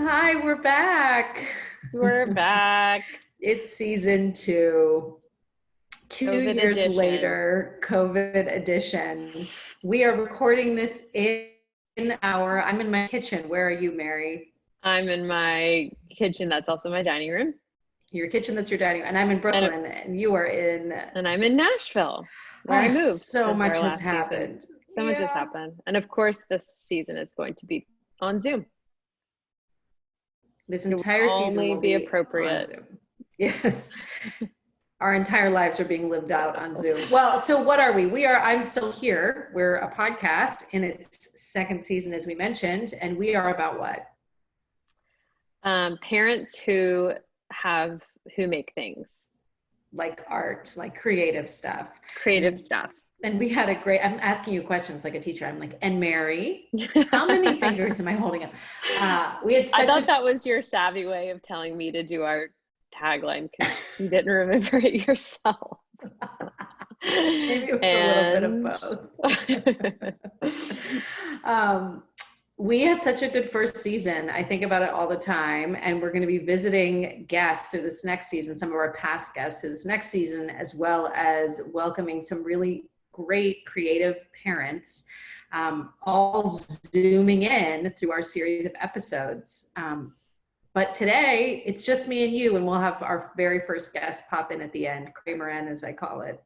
Hi, we're back. We're back. It's season two. Two COVID years edition. later, COVID edition. We are recording this I'm in my kitchen. Where are you, Mary? I'm in my kitchen. That's also my dining room. Your kitchen, that's your dining room. And I'm in And, Brooklyn, and you are in. and I'm in Nashville, where I moved So since our much has last season. happened. So much has happened. And of course, this season is going to be on Zoom. This It will entire season only will be be on appropriate. Zoom. Yes. Our entire lives are being lived out on Zoom. Well, so what are we? I'm Still Here. We're a podcast in its second season, as we mentioned, and we are about what? Parents who make things. Like art, like creative stuff. Creative stuff. And we had I'm asking you questions like a teacher. I'm like, and Mary, how many fingers am I holding up? I thought that was your savvy way of telling me to do our tagline because you didn't remember it yourself. Maybe it was a little bit of both. We had such a good first season. I think about it all the time. And we're going to be visiting guests through this next season, some of our past guests through this next season, as well as welcoming some really great creative parents, all zooming in through our series of episodes. But today it's just me and you, and we'll have our very first guest pop in at the end, Kramer N, as I call it.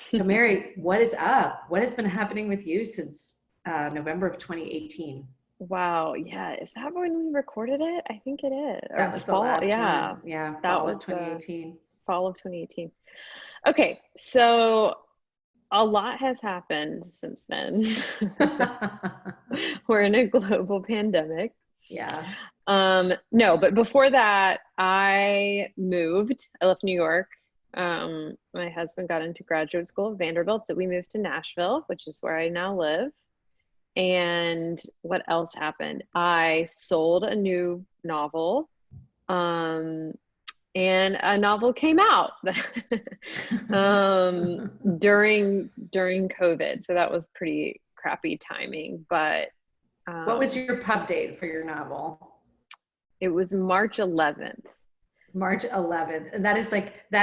So Mary, what is up? What has been happening with you since November of 2018? Wow. Yeah. Is that when we recorded it? I think it is. That was the last one. Yeah. Fall of 2018. Fall of 2018. Okay. So a lot has happened since then. We're in a global pandemic. Yeah. No, but before that, I moved. I left New York. My husband got into graduate school at Vanderbilt, so we moved to Nashville, which is where I now live. And what else happened? I sold a new novel, and a novel came out during COVID. So that was pretty crappy timing. But what was your pub date for your novel? It was March 11th. March 11th. And that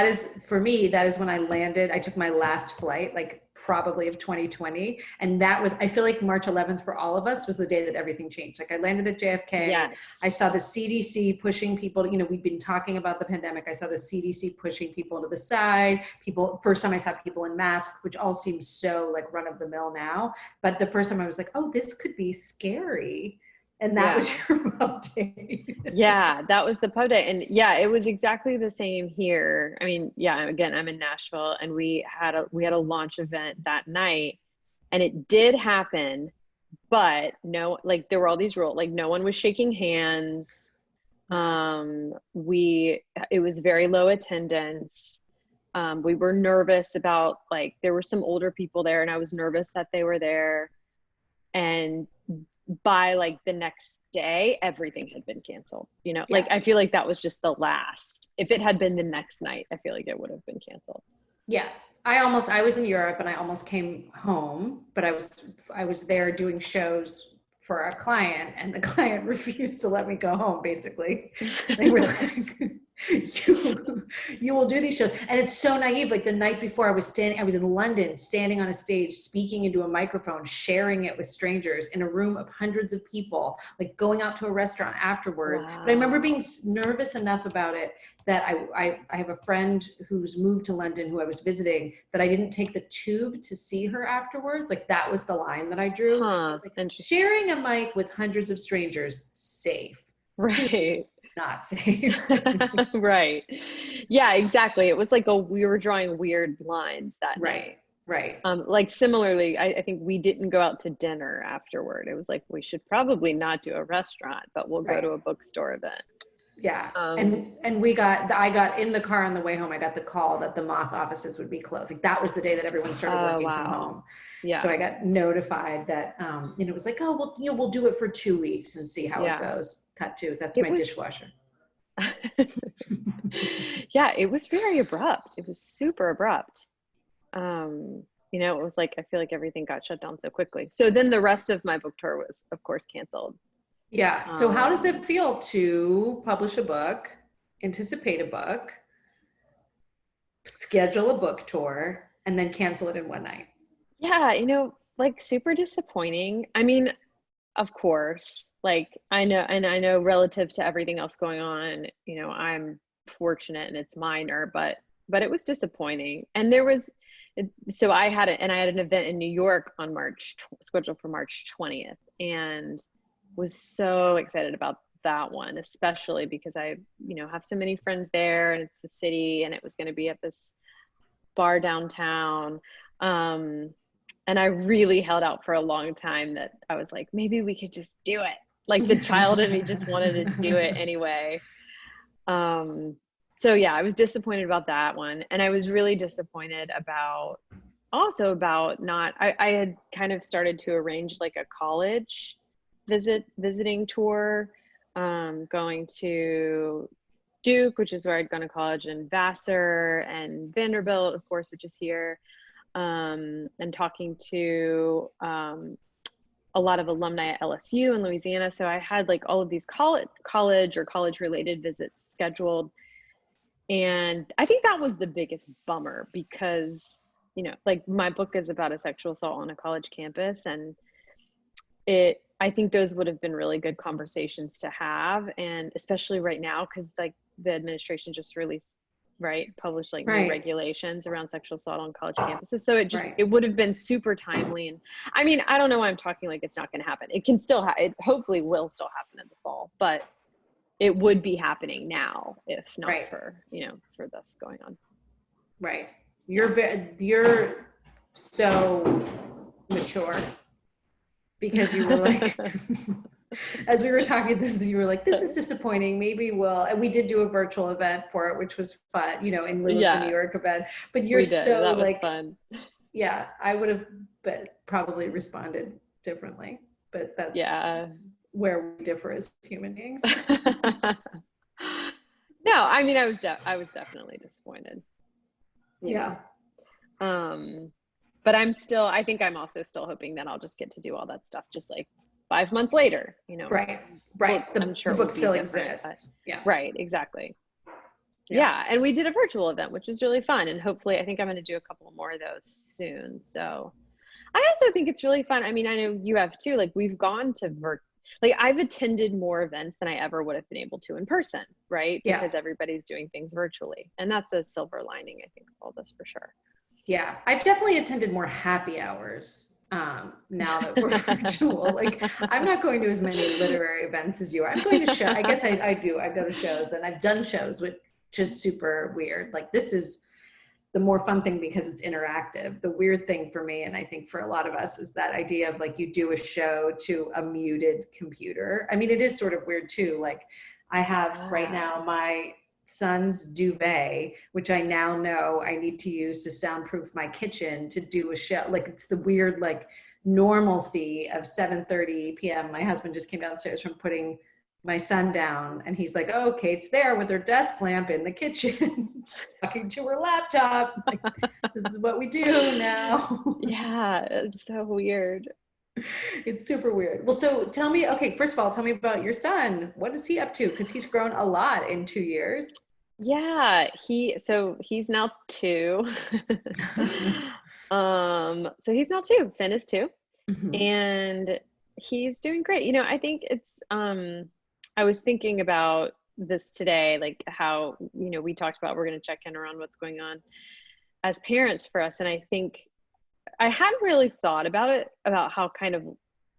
is for me, that is when I landed. I took my last flight, like probably of 2020. And I feel like March 11th for all of us was the day that everything changed. Like I landed at JFK. Yes. I saw the CDC pushing people, we'd been talking about the pandemic. I saw the CDC pushing people to the side. First time I saw people in masks, which all seems so like run of the mill now. But the first time I was like, oh, this could be scary. And that was your pub date. Yeah, that was the pub date. And yeah, it was exactly the same here. I mean, yeah, again, I'm in Nashville, and we had a launch event that night, and it did happen, but no, like there were all these rules, like no one was shaking hands. It was very low attendance. We were nervous about, like, there were some older people there, and I was nervous that they were there. And by like the next day, everything had been canceled, like I feel like that was just the last. If it had been the next night, I feel like it would have been canceled. Yeah. I was in Europe and I almost came home, but I was there doing shows for a client, and the client refused to let me go home. Basically, they were like, you will do these shows. And it's so naive. Like the night before I was in London, standing on a stage, speaking into a microphone, sharing it with strangers in a room of hundreds of people, like going out to a restaurant afterwards. Wow. But I remember being nervous enough about it that I have a friend who's moved to London who I was visiting, that I didn't take the tube to see her afterwards. Like that was the line that I drew. I was like, sharing a mic with hundreds of strangers, safe. Right. Not safe. Right. Yeah, exactly. It was like we were drawing weird lines that night. Right. Like similarly, I think we didn't go out to dinner afterward. It was like, we should probably not do a restaurant, but we'll go to a bookstore event. Yeah. And I got in the car on the way home, I got the call that the Moth offices would be closed. Like that was the day that everyone started working from home. Yeah. So I got notified that, it was like, oh, well, we'll do it for 2 weeks and see how it goes. Cut to, that's my dishwasher. Yeah, it was very abrupt. It was super abrupt. It was like, I feel like everything got shut down so quickly. So then the rest of my book tour was, of course, canceled. Yeah. So how does it feel to publish a book, anticipate a book, schedule a book tour, and then cancel it in one night? Yeah, like super disappointing. I mean, of course, like I know relative to everything else going on, I'm fortunate and it's minor, but it was disappointing. And so I had an event in New York on scheduled for March 20th, and was so excited about that one, especially because I, have so many friends there, and it's the city, and it was going to be at this bar downtown. And I really held out for a long time that I was like, maybe we could just do it. Like the child in me just wanted to do it anyway. So yeah, I was disappointed about that one. And I was really disappointed about not, I had kind of started to arrange like a college visiting tour, going to Duke, which is where I'd gone to college, and Vassar and Vanderbilt, of course, which is here. And talking to a lot of alumni at LSU in Louisiana. So I had like all of these college or college related visits scheduled. And I think that was the biggest bummer because, like my book is about a sexual assault on a college campus, and I think those would have been really good conversations to have. And especially right now, because like the administration just published like new regulations around sexual assault on college campuses. So it would have been super timely. And I mean, I don't know why I'm talking like it's not going to happen. It can still it hopefully will still happen in the fall, but it would be happening now if not for this going on. Right. You're so mature because you were like, as we were talking this, you were like, this is disappointing. Maybe and we did do a virtual event for it, which was fun, in lieu of the New York event, but you're so that was like, fun. Yeah, I would have probably responded differently, but that's where we differ as human beings. No, I mean, I was definitely disappointed. Yeah. But I think I'm also still hoping that I'll just get to do all that stuff just like 5 months later, Right. I'm sure the book still exists. Yeah. Right. Exactly. Yeah. And we did a virtual event, which was really fun. And hopefully I think I'm going to do a couple more of those soon. So I also think it's really fun. I mean, I know you have too, like we've gone to like I've attended more events than I ever would have been able to in person, right? Because everybody's doing things virtually. And that's a silver lining, I think, of all this for sure. Yeah. I've definitely attended more happy hours now that we're virtual. Like I'm not going to as many literary events as you are. I'm going to I guess I do. I go to shows, and I've done shows, which is super weird. Like this is the more fun thing because it's interactive. The weird thing for me, and I think for a lot of us, is that idea of like you do a show to a muted computer. I mean, it is sort of weird too. Like I have right now my son's duvet, which I now know I need to use to soundproof my kitchen to do a show. Like it's the weird like normalcy of 7:30 p.m. My husband just came downstairs from putting my son down, and he's like, oh, Kate's there with her desk lamp in the kitchen talking to her laptop. Like, this is what we do now. Yeah, it's so weird. It's super weird. Well, so tell me, okay, first of all, tell me about your son. What is he up to? Because he's grown a lot in 2 years. Yeah, he's now 2. So he's now 2. Finn is 2. Mm-hmm. And he's doing great. I think it's I was thinking about this today, like how, we talked about we're going to check in around what's going on as parents for us. And I think I hadn't really thought about how kind of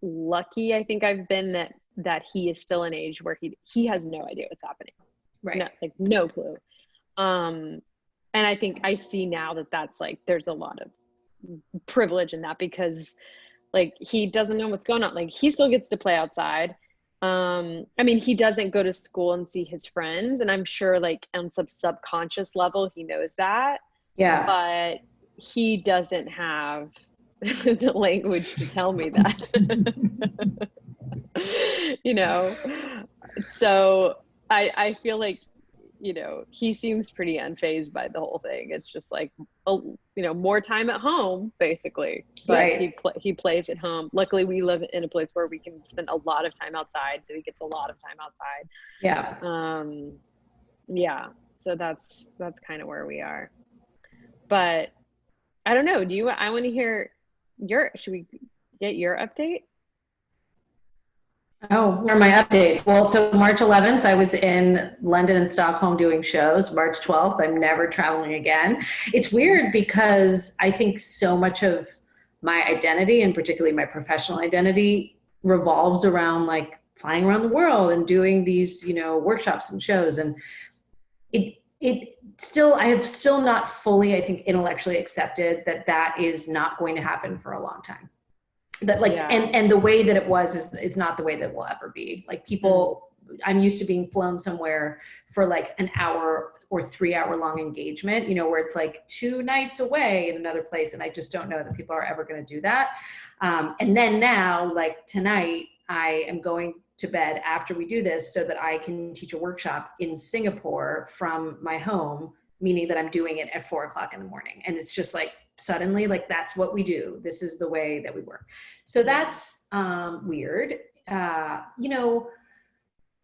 lucky I think I've been that he is still an age where he has no idea what's happening. Right. No clue. And I think I see now that that's like, there's a lot of privilege in that because like, he doesn't know what's going on. Like he still gets to play outside. I mean, he doesn't go to school and see his friends, and I'm sure like on some subconscious level, he knows that. Yeah. But he doesn't have the language to tell me that. So I feel like you know, he seems pretty unfazed by the whole thing. It's just like, oh, you know, more time at home basically, but Right. he plays at home. Luckily we live in a place where we can spend a lot of time outside, so he gets a lot of time outside. Yeah. Yeah, so that's kind of where we are. But I don't know, I want to hear should we get your update? Oh, where are my updates? Well, so March 11th, I was in London and Stockholm doing shows. March 12th, I'm never traveling again. It's weird because I think so much of my identity, and particularly my professional identity, revolves around like flying around the world and doing these, you know, workshops and shows. And it still, I have still not fully, I think, intellectually accepted that that is not going to happen for a long time. That like, Yeah. and the way that it was is not the way that it will ever be. Like people, I'm used to being flown somewhere for like an hour or 3 hour long engagement, you know, where it's like 2 nights away in another place. And I just don't know that people are ever going to do that. And then now, like tonight, I am going to bed after we do this so that I can teach a workshop in Singapore from my home, meaning that I'm doing it at 4:00 in the morning. And it's just like, suddenly, like that's what we do. This is the way that we work. So that's weird. You know,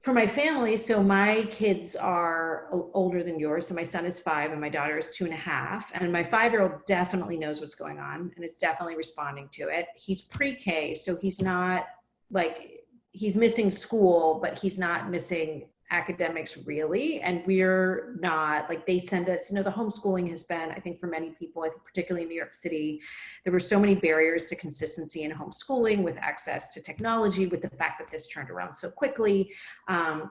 for my family, so my kids are older than yours. So my son is 5 and my daughter is 2.5. And my 5-year-old definitely knows what's going on and is definitely responding to it. He's pre-K, so he's not like, he's missing school, but he's not missing academics really. And we're not, like they send us, you know, the homeschooling has been, I think for many people, I think particularly in New York City, there were so many barriers to consistency in homeschooling with access to technology, with the fact that this turned around so quickly.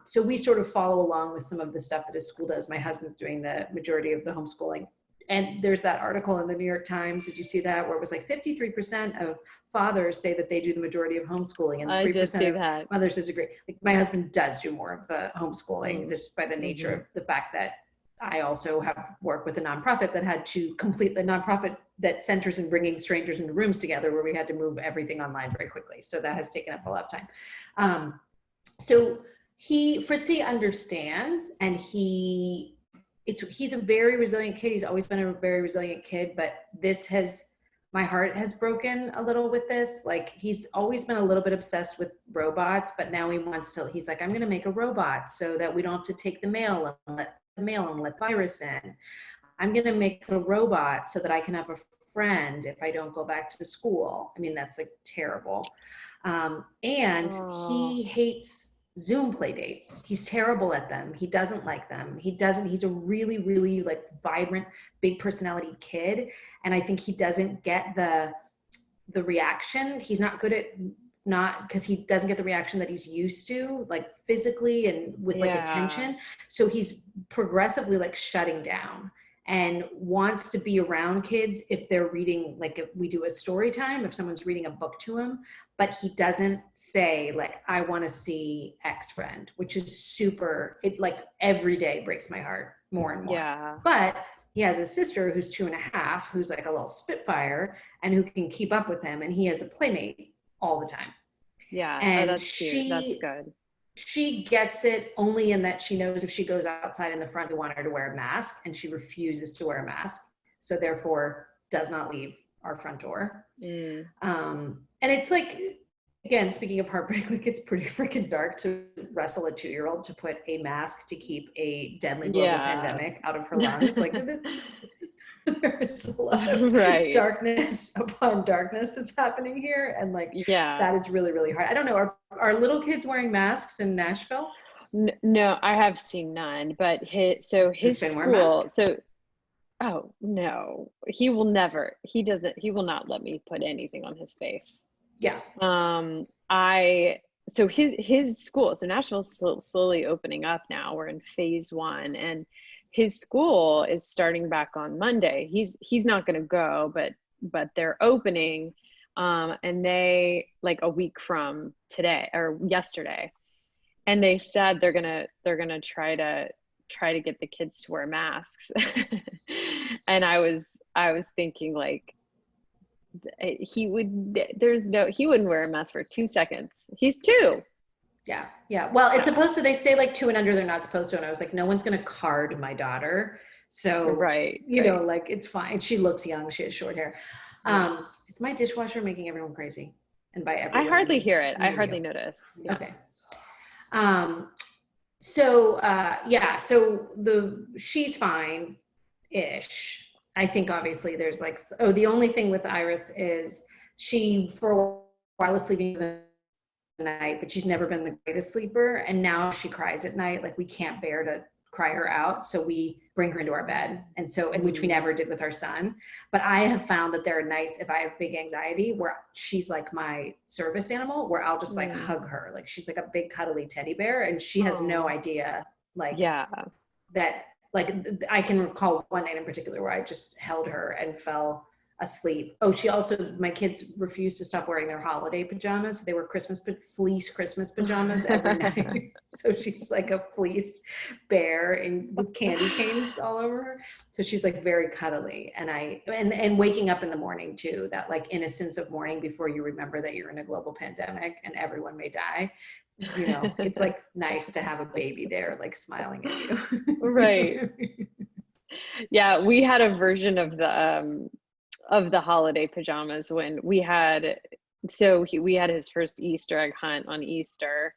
So we sort of follow along with some of the stuff that his school does. My husband's doing the majority of the homeschooling. And there's that article in the New York Times, did you see that, where it was like 53% of fathers say that they do the majority of homeschooling and 3% of mothers disagree. Like my husband does do more of the homeschooling just by the nature of the fact that I also have worked with a nonprofit that had to complete the nonprofit that centers in bringing strangers into rooms together, where we had to move everything online very quickly. So that has taken up a lot of time. So Fritzy understands, and he's a very resilient kid. He's always been a very resilient kid, but my heart has broken a little with this. Like he's always been a little bit obsessed with robots, but now he's like, I'm going to make a robot so that we don't have to take the mail and let virus in. I'm going to make a robot so that I can have a friend if I don't go back to school. I mean, that's like terrible. He hates Zoom play dates. He's terrible at them. He doesn't like them. He's a really, really like vibrant, big personality kid. And I think he doesn't get the reaction. He's not good at because he doesn't get the reaction that he's used to, like physically and with like attention. So he's progressively like shutting down and wants to be around kids if they're reading, like if we do a story time, if someone's reading a book to him, but he doesn't say like, I want to see X friend, which is it like every day breaks my heart more and more. Yeah. But he has a sister who's 2.5, who's like a little spitfire and who can keep up with him. And he has a playmate all the time. Yeah. And that's cute. That's good. She gets it only in that she knows if she goes outside in the front, we want her to wear a mask, and she refuses to wear a mask. So therefore does not leave our front door. And it's like, again, speaking of heartbreak, like it's pretty freaking dark to wrestle a 2-year-old to put a mask to keep a deadly global pandemic out of her lungs. Like there's a lot of darkness upon darkness that's happening here. And like, that is really, really hard. I don't know. Are little kids wearing masks in Nashville? No, I have seen none, but his school, oh no, he will not let me put anything on his face. Yeah. His school, so Nashville's slowly opening up now. We're in phase 1, and his school is starting back on Monday. He's not going to go, but they're opening, and they like a week from today or yesterday, and they said they're gonna try to get the kids to wear masks. And I was thinking like, he wouldn't wear a mask for 2 seconds. He's 2. Yeah. Yeah. Well, it's supposed to, they say like 2 and under, they're not supposed to. And I was like, no one's going to card my daughter. So, Right. you know, like it's fine. She looks young. She has short hair. Yeah. It's my dishwasher making everyone crazy. And by I everyone, I hardly mean hear it. I me and hardly you. notice. Yeah. Okay. So, yeah, so she's fine ish. I think obviously there's like, oh, the only thing with Iris is she for a while was sleeping the night, but she's never been the greatest sleeper. And now she cries at night. Like we can't bear to cry her out. So we bring her into our bed. And so, and which we never did with our son. But I have found that there are nights if I have big anxiety where she's like my service animal, where I'll just like hug her. Like she's like a big cuddly teddy bear. And she has no idea like that, like I can recall one night in particular where I just held her and fell asleep. Oh, she also, my kids refused to stop wearing their holiday pajamas. They were fleece Christmas pajamas every night. So she's like a fleece bear and with candy canes all over her. So she's like very cuddly. And waking up in the morning too, that like innocence of morning before you remember that you're in a global pandemic and everyone may die. You know, it's like nice to have a baby there, like smiling at you. Right. Yeah. We had a version of the holiday pajamas when we had, we had his first Easter egg hunt on Easter,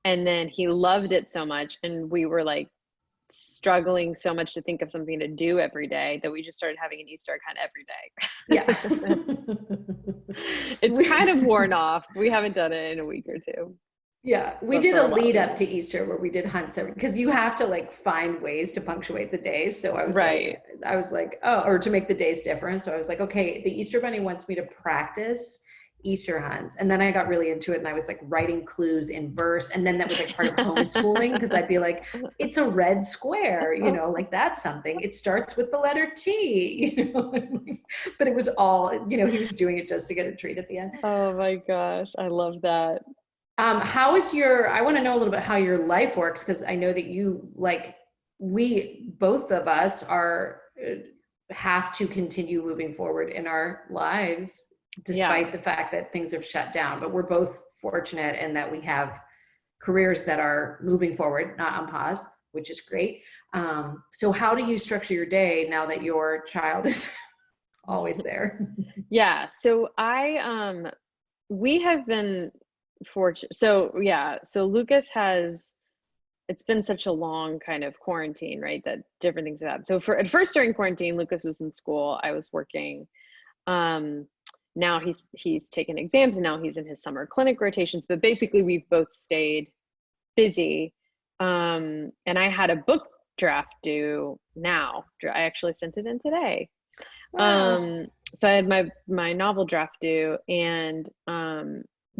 and then he loved it so much, and we were like struggling so much to think of something to do every day that we just started having an Easter egg hunt every day. Yeah. It's kind of worn off. We haven't done it in a week or two. Yeah, we did a lead up to Easter where we did hunts because you have to like find ways to punctuate the days. So I was like, oh, or to make the days different. So I was like, okay, the Easter Bunny wants me to practice Easter hunts. And then I got really into it and I was like writing clues in verse. And then that was like part of homeschooling because I'd be like, it's a red square, you know, like that's something. It starts with the letter T, you know, but it was all, you know, he was doing it just to get a treat at the end. Oh my gosh, I love that. How is I want to know a little bit how your life works, because I know that you both of us have to continue moving forward in our lives despite the fact that things have shut down, but we're both fortunate in that we have careers that are moving forward, not on pause, which is great. So how do you structure your day now that your child is always there? Yeah. So we have been fortunate. So Lucas it's been such a long kind of quarantine, right? That different things have happened. So at first during quarantine, Lucas was in school, I was working. Now he's taken exams and now he's in his summer clinic rotations, but basically we've both stayed busy. And I had a book draft due now. I actually sent it in today. Wow. So I had my novel draft due, and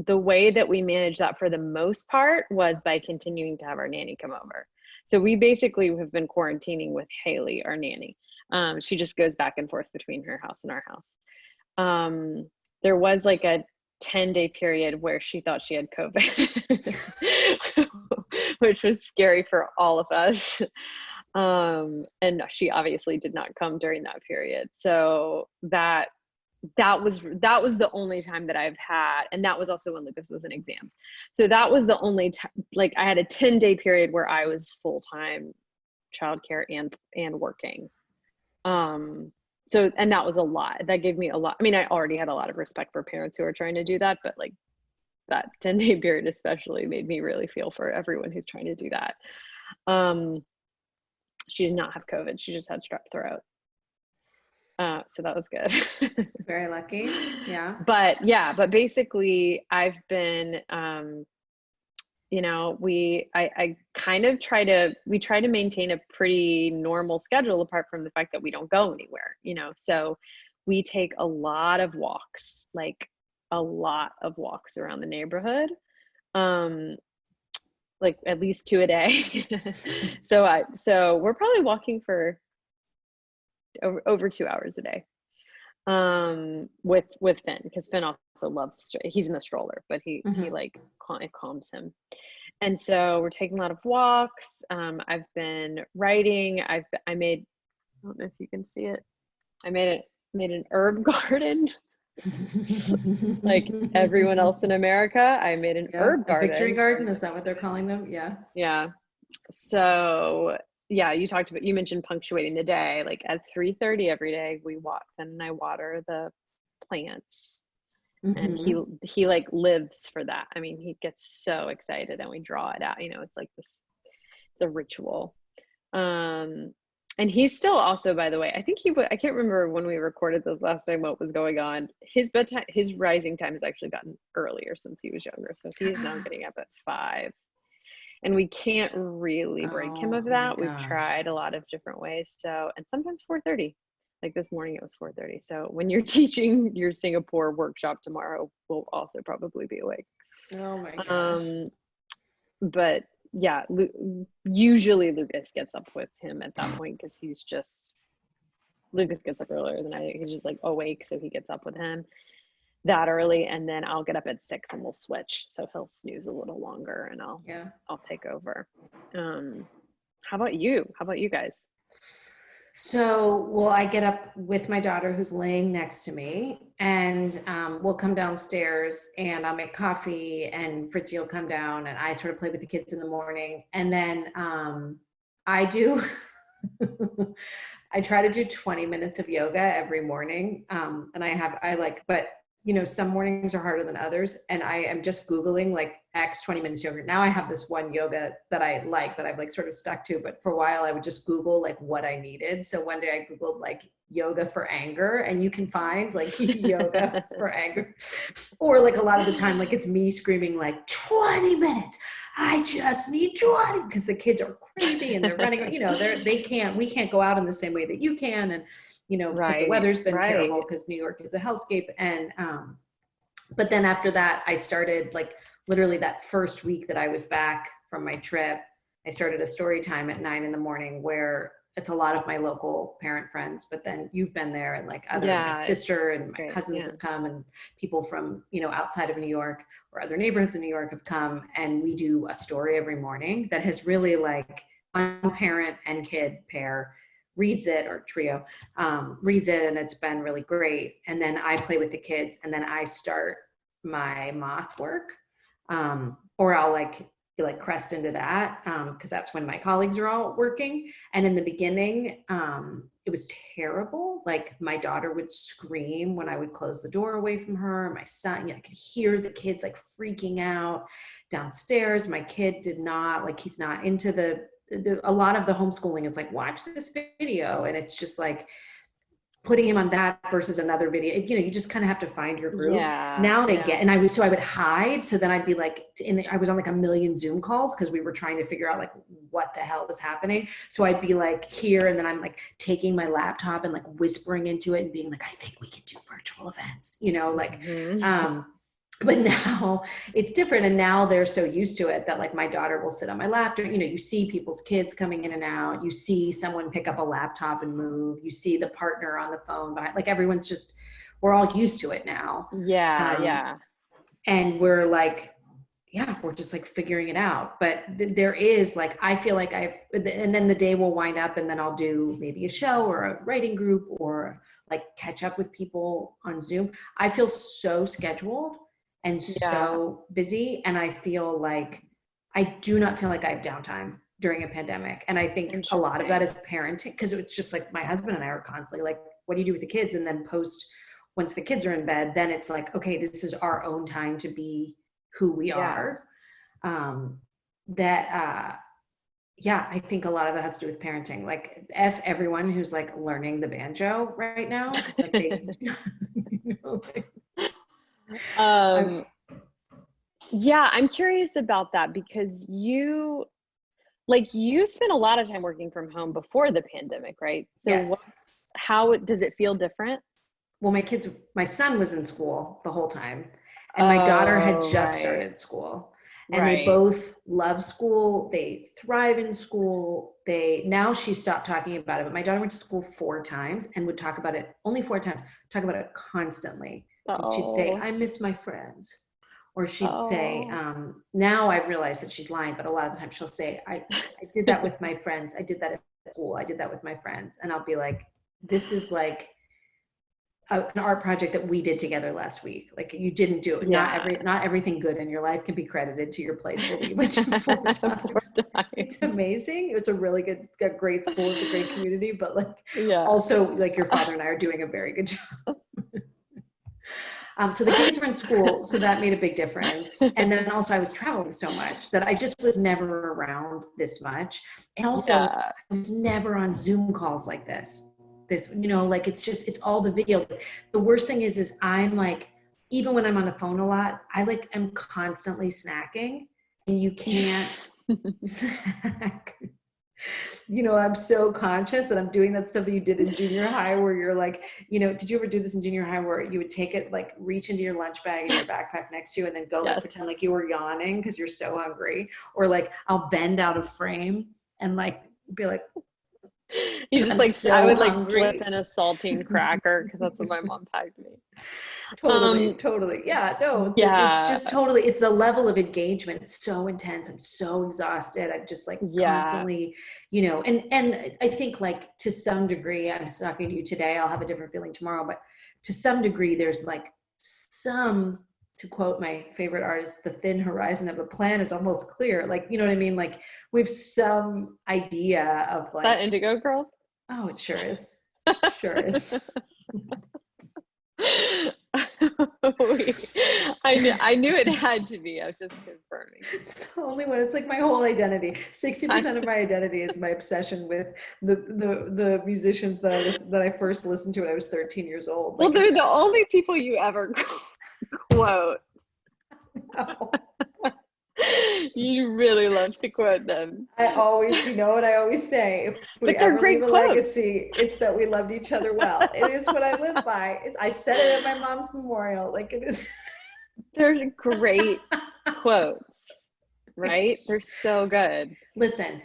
the way that we managed that for the most part was by continuing to have our nanny come over. So we basically have been quarantining with Haley, our nanny. She just goes back and forth between her house and our house. There was like a 10-day period where she thought she had COVID, which was scary for all of us. And she obviously did not come during that period. So that was the only time that I've had, and that was also when Lucas was in exams. So that was the only time, like I had a 10-day period where I was full-time childcare and working. So, and that was a lot. That gave me a lot. I mean, I already had a lot of respect for parents who are trying to do that, but like that 10-day period especially made me really feel for everyone who's trying to do that. She did not have COVID. She just had strep throat. So that was good. Very lucky. Yeah. But basically I've been, I kind of try to maintain a pretty normal schedule apart from the fact that we don't go anywhere, so we take a lot of walks, like a lot of walks around the neighborhood. Like at least 2 a day. So we're probably walking for over 2 hours a day. With Finn, because Finn also loves, he's in the stroller, but he like, it calms him. And so we're taking a lot of walks. I've been writing. I don't know if you can see it. I made an herb garden. Like everyone else in America, I made an herb A victory garden. garden, is that what they're calling them? Yeah. Yeah. So yeah, you mentioned punctuating the day. Like at 3:30 every day, Then and I water the plants. And he like lives for that. I mean, he gets so excited and we draw it out. It's like this, it's a ritual. And he's still also, by the way, I can't remember when we recorded this last time what was going on. His bedtime, his rising time has actually gotten earlier since he was younger. So he is now getting up at 5. And we can't really break him of that. We've tried a lot of different ways. And sometimes 4:30. Like this morning it was 4:30. So when you're teaching your Singapore workshop tomorrow, we'll also probably be awake. Oh my gosh. But yeah, usually Lucas gets up with him at that point because Lucas gets up earlier than I. He's just like awake, so he gets up with him that early, and then I'll get up at 6 and we'll switch. So he'll snooze a little longer, and I'll take over. How about you? How about you guys? So, well, I get up with my daughter who's laying next to me, and we'll come downstairs and I'll make coffee, and Fritzy will come down, and I sort of play with the kids in the morning. And then I do, I try to do 20 minutes of yoga every morning. But some mornings are harder than others. And I am just Googling like X 20 minutes yoga. Now I have this one yoga that I like that I've like sort of stuck to, but for a while I would just Google like what I needed. So one day I Googled like yoga for anger, and you can find like yoga for anger, or like a lot of the time, like it's me screaming like 20 minutes. I just need 20, because the kids are crazy and they're running, we can't go out in the same way that you can. And, because the weather's been terrible, because New York is a hellscape. And, but then after that, I started like literally that first week that I was back from my trip, I started a story time at 9 a.m. where it's a lot of my local parent friends, but then you've been there, and like my sister and my cousins have come, and people from, outside of New York or other neighborhoods in New York have come, and we do a story every morning that has really like one parent and kid pair reads it, or trio reads it, and it's been really great. And then I play with the kids, and then I start my moth work, or I'll like crest into that, because that's when my colleagues are all working. And in the beginning, it was terrible. Like my daughter would scream when I would close the door away from her. My son, I could hear the kids like freaking out downstairs. My kid did not, like, he's not into a lot of the homeschooling is like, watch this video. And it's just like putting him on that versus another video. You just kind of have to find your groove. Now they get, and I would hide. So then I'd be like, I was on like a million Zoom calls because we were trying to figure out like what the hell was happening. So I'd be like here, and then I'm like taking my laptop and like whispering into it and being like, I think we can do virtual events, but now it's different. And now they're so used to it that like my daughter will sit on my lap. You see people's kids coming in and out. You see someone pick up a laptop and move. You see the partner on the phone behind. Like we're all used to it now. Yeah. And we're like, we're just like figuring it out. But there is like, I feel like and then the day will wind up, and then I'll do maybe a show or a writing group, or like catch up with people on Zoom. I feel so scheduled and so busy. And I do not feel like I have downtime during a pandemic. And I think a lot of that is parenting, because it's just like my husband and I are constantly like, what do you do with the kids? And then once the kids are in bed, then it's like, okay, this is our own time to be who we are. I think a lot of that has to do with parenting. Like everyone who's like learning the banjo right now, like they, I'm curious about that, because you spent a lot of time working from home before the pandemic, right? So how does it feel different? Well, my son was in school the whole time, and my daughter had just started school, and they both love school. They thrive in school. Now she stopped talking about it, but my daughter went to school 4 times and would talk about it only 4 times, talk about it constantly. Like she'd say, I miss my friends. Or she'd say, now I've realized that she's lying, but a lot of the time she'll say, I did that with my friends. I did that at school. I did that with my friends. And I'll be like, this is like an art project that we did together last week. Like you didn't do it. Yeah. Not everything good in your life can be credited to your play school that you went to 4 times. It's amazing. It's a really great school. It's a great community, but like also like your father and I are doing a very good job. So the kids were in school, so that made a big difference. And then also I was traveling so much that I just was never around this much. And also I was never on Zoom calls like this. Like it's all the video. The worst thing is I'm like, even when I'm on the phone a lot, I like am constantly snacking, and you can't snack. I'm so conscious that I'm doing that stuff that you did in junior high where you're like, did you ever do this in junior high where you would take it, like reach into your lunch bag in your backpack next to you and then go like pretend like you were yawning because you're so hungry? Or like I'll bend out of frame and like be like, you just like, so I would like slip in a saltine cracker because that's what my mom packed me. Totally. Yeah, no, it's just totally, it's the level of engagement. It's so intense. I'm so exhausted. I'm just like constantly, and I think like to some degree, I'm talking to you today, I'll have a different feeling tomorrow, but to some degree, there's like to quote my favorite artist, the thin horizon of a plan is almost clear. Like, you know what I mean? Like we have some idea of like. That Indigo Girls? Oh, it sure is. Sure is. I knew it had to be. I was just confirming. It's the only one. It's like my whole identity. 60% of my identity is my obsession with the musicians that I first listened to when I was 13 years old. Like, well, they're the only people you ever quote. No. You really love to quote them. I always, what I always say, if we ever leave a legacy, it's that we loved each other well. It is what I live by. I said it at my mom's memorial. Like it is. They're great quotes, right? They're so good. Listen,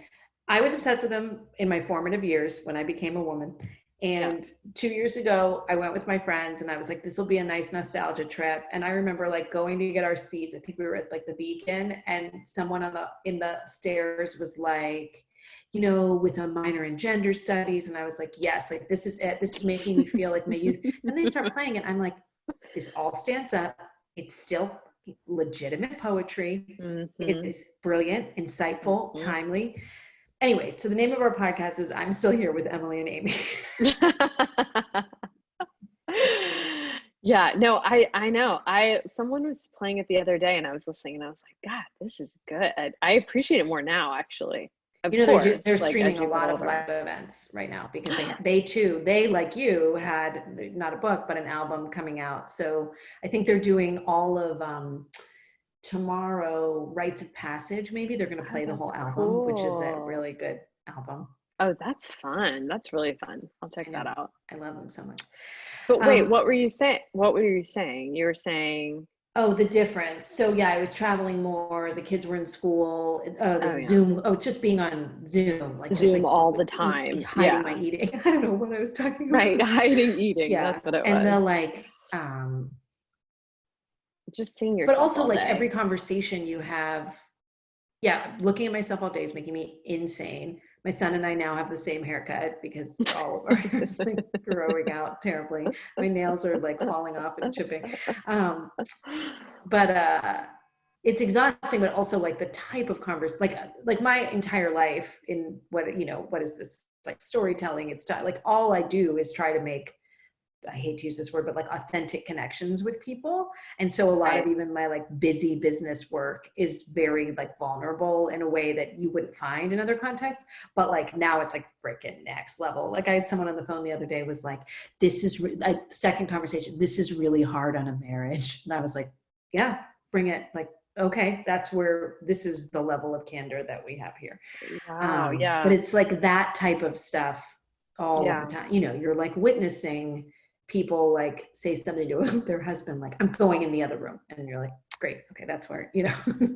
I was obsessed with them in my formative years when I became a woman. And 2 years ago, I went with my friends and I was like, this will be a nice nostalgia trip. And I remember like going to get our seats. I think we were at like the Beacon, and someone in the stairs was like, with a minor in gender studies. And I was like, yes, like this is it. This is making me feel like my youth. And they start playing it. I'm like, this all stands up. It's still legitimate poetry. Mm-hmm. It is brilliant, insightful, timely. Anyway, so the name of our podcast is I'm Still Here with Emily and Amy. Yeah, no, I know. Someone was playing it the other day and I was listening and I was like, God, this is good. I appreciate it more now, actually. Of course, they're streaming a lot of live events right now because they like you had not a book, but an album coming out. So I think they're doing all of, tomorrow, Rites of Passage, maybe they're going to play the whole album, which is a really good album. Oh, that's fun. That's really fun. I'll check that out. I love them so much. But wait, what were you saying? You were saying. Oh, the difference. So yeah, I was traveling more. The kids were in school. Zoom. Oh, it's just being on Zoom, like Zoom just, like, all the time. Hiding my eating. I don't know what I was talking about. Right, hiding eating. Yeah, that's what it was. And the like. Just seeing yourself. But also all like day. every conversation you have, looking at myself all day is making me insane. My son and I now have the same haircut because all of our hair is like growing out terribly. My nails are like falling off and chipping. But it's exhausting, but also like the type of conversation, like my entire life in what is this? It's like storytelling. It's like all I do is try to make, I hate to use this word, but like authentic connections with people. And so a lot of even my like busy business work is very like vulnerable in a way that you wouldn't find in other contexts. But like now it's like freaking next level. Like I had someone on the phone the other day was like, this is second conversation. This is really hard on a marriage. And I was like, yeah, bring it. Like, okay, that's where this is the level of candor that we have here. Wow. Yeah. But it's like that type of stuff all of the time. You're like witnessing people like say something to their husband, like, I'm going in the other room. And you're like, great. Okay. That's where,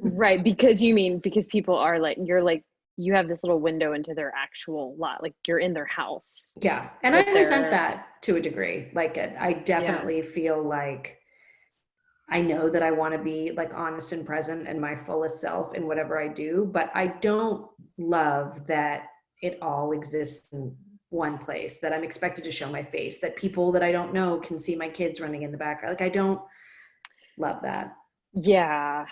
Right. Because people are like, you're like, you have this little window into their actual lot. Like you're in their house. Yeah. And I resent that to a degree. Like I definitely feel like I know that I want to be like honest and present and my fullest self in whatever I do, but I don't love that it all exists in one place, that I'm expected to show my face, that people that I don't know can see my kids running in the background. Like, I don't love that. Yeah.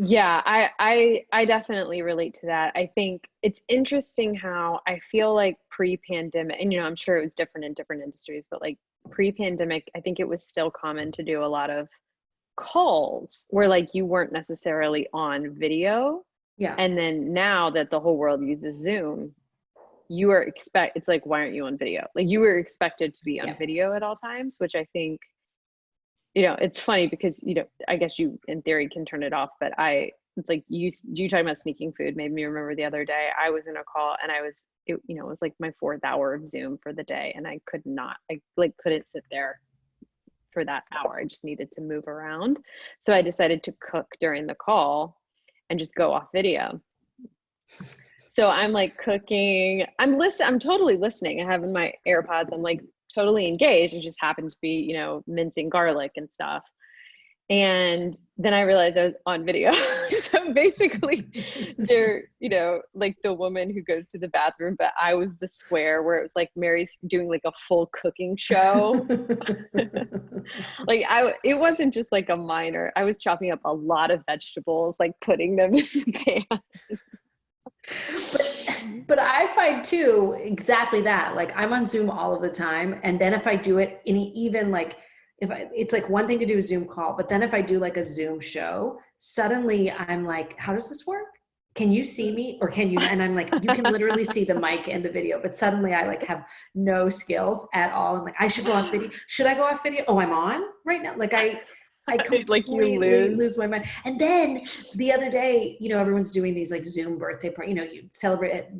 Yeah, I definitely relate to that. I think it's interesting how I feel like pre-pandemic, and I'm sure it was different in different industries, but like pre-pandemic, I think it was still common to do a lot of calls where like you weren't necessarily on video. Yeah. And then now that the whole world uses Zoom, it's like, why aren't you on video? Like you were expected to be on video at all times, which I think, it's funny because, I guess you in theory can turn it off, but it's like you talking about sneaking food made me remember the other day I was in a call and it was like my 4th hour of Zoom for the day. And I couldn't sit there for that hour. I just needed to move around. So I decided to cook during the call and just go off video. So I'm like cooking, I'm totally listening. I have in my AirPods, I'm like totally engaged. It just happened to be, mincing garlic and stuff. And then I realized I was on video. So basically they're, like the woman who goes to the bathroom, but I was the square where it was like Mary's doing like a full cooking show. Like it wasn't just like a minor, I was chopping up a lot of vegetables, like putting them in the pan. But I find too, exactly that. Like I'm on Zoom all of the time. And then if I do it even like, it's like one thing to do a Zoom call, but then if I do like a Zoom show, suddenly I'm like, how does this work? Can you see me or can you? And I'm like, you can literally see the mic and the video, but suddenly I like have no skills at all. I'm like, I should go off video. Should I go off video? Oh, I'm on right now. Like I completely lose my mind. And then the other day, everyone's doing these like Zoom birthday party,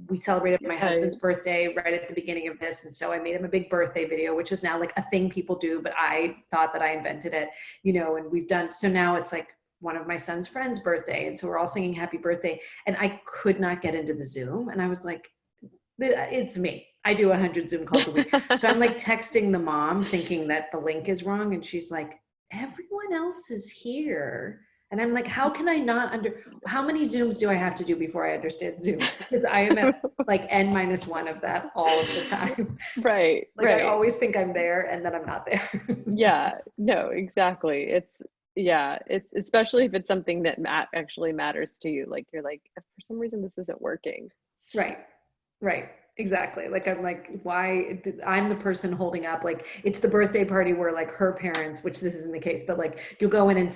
we celebrated my husband's birthday right at the beginning of this. And so I made him a big birthday video, which is now like a thing people do, but I thought that I invented it, and we've done, so now it's like one of my son's friend's birthday. And so we're all singing happy birthday and I could not get into the Zoom. And I was like, it's me. I do 100 Zoom calls a week. So I'm like texting the mom thinking that the link is wrong. And she's like, everyone else is here. And I'm like, how can I not how many Zooms do I have to do before I understand Zoom? Because I am at like N-1 of that all of the time. Right. Like right. I always think I'm there and then I'm not there. Yeah, no, exactly. It's especially if it's something that actually matters to you. Like you're like, for some reason this isn't working. Right. Exactly. Like, I'm like, why? I'm the person holding up, like, it's the birthday party where like her parents, which this isn't the case, but like you'll go in and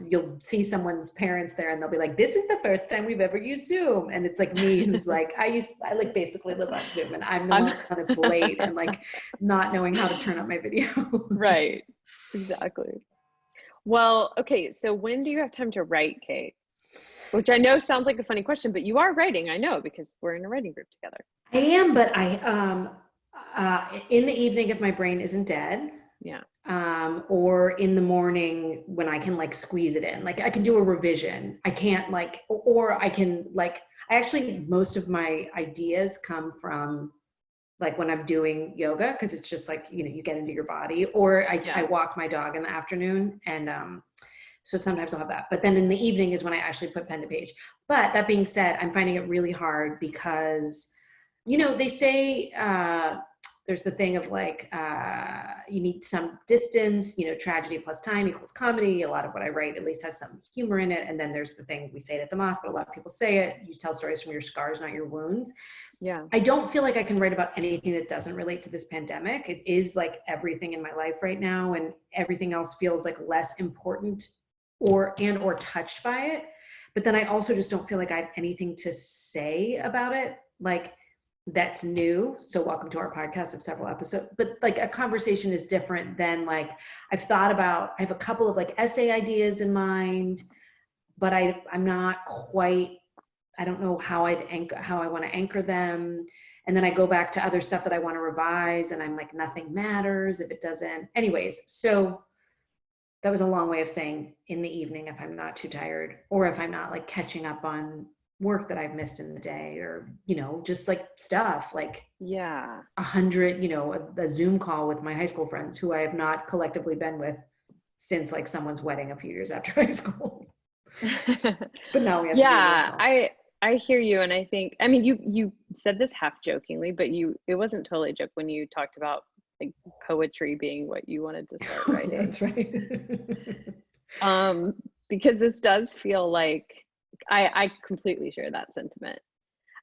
you'll see someone's parents there and they'll be like, this is the first time we've ever used Zoom. And it's like me who's like, I like basically live on Zoom and I'm the one that's late and like not knowing how to turn up my video. Right. Exactly. Well, okay. So when do you have time to write, Kate? Which I know sounds like a funny question, but you are writing, I know, because we're in a writing group together. I am, but in the evening if my brain isn't dead. Yeah. Or in the morning when I can like squeeze it in, like I can do a revision. I can't like, or I can like, most of my ideas come from like when I'm doing yoga, cause it's just like, you get into your body, or I walk my dog in the afternoon and, so sometimes I'll have that, but then in the evening is when I actually put pen to page. But that being said, I'm finding it really hard because, they say, there's the thing of like, you need some distance, tragedy plus time equals comedy. A lot of what I write at least has some humor in it. And then there's the thing, we say it at the Moth, but a lot of people say it, you tell stories from your scars, not your wounds. Yeah. I don't feel like I can write about anything that doesn't relate to this pandemic. It is like everything in my life right now, and everything else feels like less important or touched by it. But then I also just don't feel like I have anything to say about it. Like, that's new. So welcome to our podcast of several episodes, but like a conversation is different than like, I have a couple of like essay ideas in mind, but I'm not quite, I don't know how I want to anchor them. And then I go back to other stuff that I want to revise and I'm like, nothing matters if it doesn't. Anyways, so that was a long way of saying in the evening if I'm not too tired, or if I'm not like catching up on work that I've missed in the day, or, just like stuff like 100, a Zoom call with my high school friends who I have not collectively been with since like someone's wedding a few years after high school. But now we have to do Zoom call. I hear you. And I think, I mean, you said this half jokingly, but it wasn't totally a joke when you talked about like poetry being what you wanted to start writing. That's right. Because this does feel like I completely share that sentiment.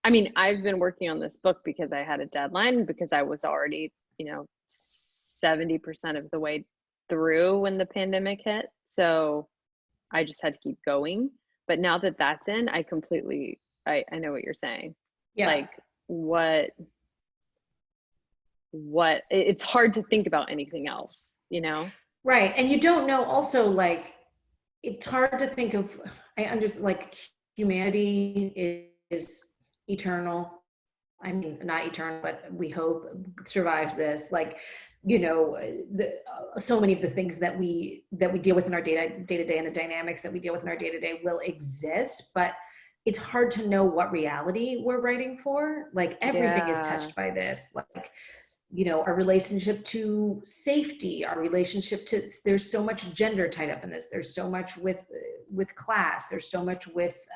I mean, I've been working on this book because I had a deadline, because I was already, 70% of the way through when the pandemic hit. So I just had to keep going. But now that that's in, I know what you're saying. Yeah. Like what it's hard to think about anything else, Right. And you don't know also, like, it's hard to think of, I understand, like, humanity is eternal. I mean, not eternal, but we hope survives this. Like, so many of the things that we deal with in our day-to-day and the dynamics that we deal with in our day-to-day will exist, but it's hard to know what reality we're writing for. Like, everything is touched by this. Like, our relationship to safety, our relationship to, there's so much gender tied up in this. There's so much with class. There's so much with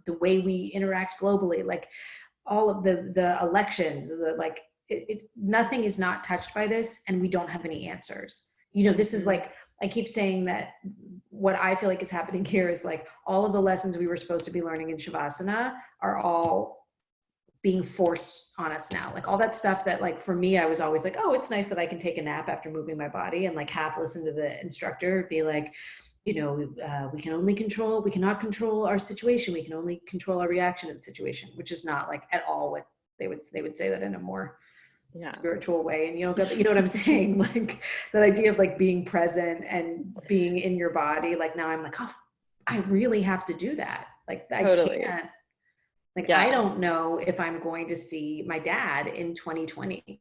the way we interact globally. Like, all of the elections, nothing is not touched by this, and we don't have any answers. This is like, I keep saying that what I feel like is happening here is like all of the lessons we were supposed to be learning in Shavasana are all being forced on us now. Like, all that stuff that, like, for me, I was always like, oh, it's nice that I can take a nap after moving my body, and like half listen to the instructor be like, we cannot control our situation. We can only control our reaction to the situation, which is not like at all what they would say that in a more spiritual way in yoga. You know what I'm saying? Like, that idea of like being present and being in your body. Like, now I'm like, oh, I really have to do that. Like, Totally. I can't, like, I don't know if I'm going to see my dad in 2020.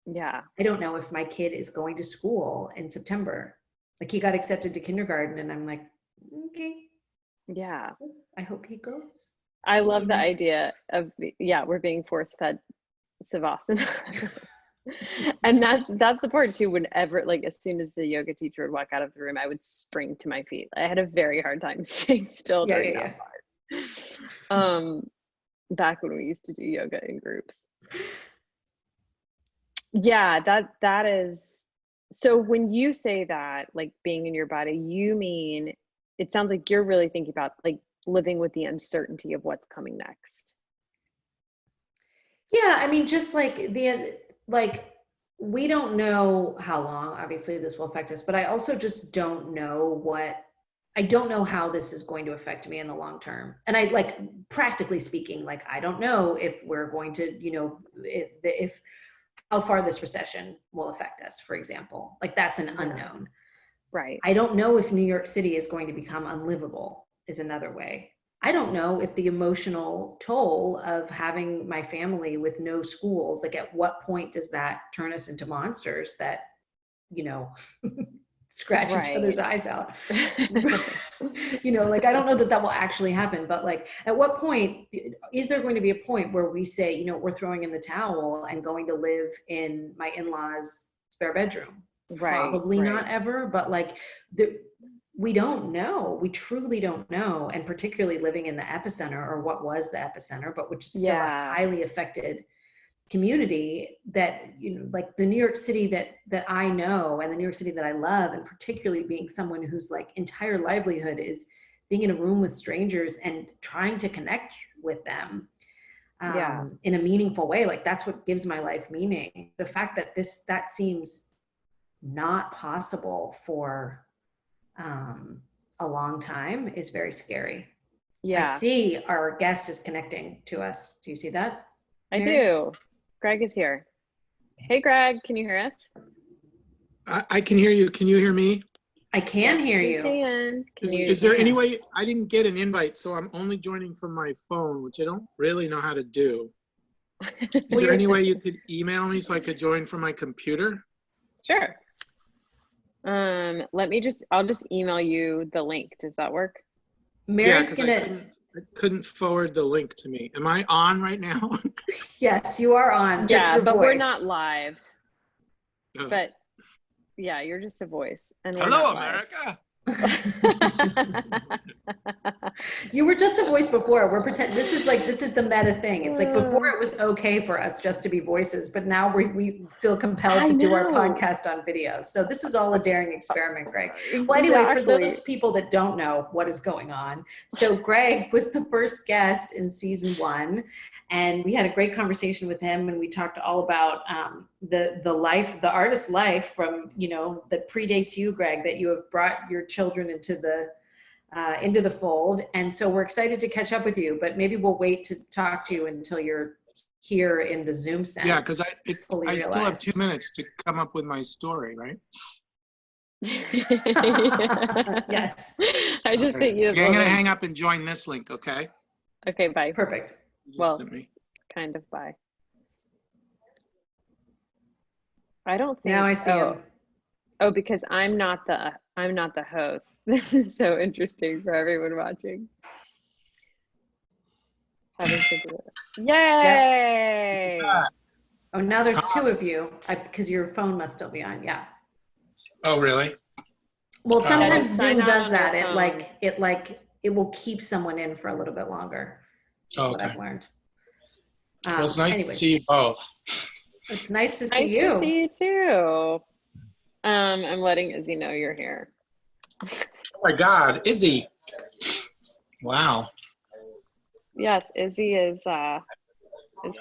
Yeah. I don't know if my kid is going to school in September. Like, he got accepted to kindergarten, and I'm like, okay. Yeah. I hope he goes. I love the idea of, we're being force fed Savasana. And that's the part too, whenever, like, as soon as the yoga teacher would walk out of the room, I would spring to my feet. I had a very hard time staying still during that part. Back when we used to do yoga in groups. Yeah, that is. So when you say that, like, being in your body, you mean, it sounds like you're really thinking about like living with the uncertainty of what's coming next. Yeah, I mean, just like we don't know how long, obviously, this will affect us, but I also just don't know I don't know how this is going to affect me in the long term. And I, like, practically speaking, like, I don't know if we're going to, if how far this recession will affect us, for example. Like, that's an unknown. Right. I don't know if New York City is going to become unlivable, is another way. I don't know if the emotional toll of having my family with no schools, like, at what point does that turn us into monsters that, scratch each other's eyes out? Like, I don't know that will actually happen, but like, at what point is there going to be a point where we say, we're throwing in the towel and going to live in my in-laws' spare bedroom? Probably not ever, but like, we don't know. We truly don't know. And particularly living in the epicenter, or what was the epicenter, but which is still a highly affected community, that, like the New York City that I know, and the New York City that I love, and particularly being someone whose like entire livelihood is being in a room with strangers and trying to connect with them in a meaningful way. Like, that's what gives my life meaning. The fact that that seems not possible for a long time is very scary. I see our guest is connecting to us. Do you see that, Mary? I do. Gregg is here. Hey, Gregg, can you hear us? I can hear you. Can you hear me? I can hear you. Is there any way? I didn't get an invite, so I'm only joining from my phone, which I don't really know how to do. Is there any way you could email me so I could join from my computer? Sure. I'll just email you the link. Does that work? Mary's I couldn't forward the link to me. Am I on right now? Yes, you are on. Just your but voice. We're not live. Oh. But yeah, you're just a voice. And hello, America. You were just a voice before. This is the meta thing. It's like before it was okay for us just to be voices, but now we feel compelled to do our podcast on video. So this is all a daring experiment, Greg. Well, anyway, for those people that don't know what is going on, so Greg was the first guest in season 1. And we had a great conversation with him, and we talked all about the artist's life from, that predates you, Greg, that you have brought your children into the fold. And so we're excited to catch up with you, but maybe we'll wait to talk to you until you're here in the Zoom sense. Yeah, because I still have 2 minutes to come up with my story, right? Yes. I just think I'm going to hang up and join this link, okay? Okay, bye. Perfect. Well, kind of bye. I don't think. Now I see him. Oh, because I'm not the host. This is so interesting for everyone watching. Having to do it. Yay! Yeah. Oh, now there's 2 of you because your phone must still be on. Yeah. Oh, really? Well, sometimes Zoom does that. It will keep someone in for a little bit longer. That's what I've learned. Well, it's nice to see you both. It's nice to see you. Nice to see you too. I'm letting Izzy know you're here. Oh my God, Izzy! Wow. Yes, Izzy is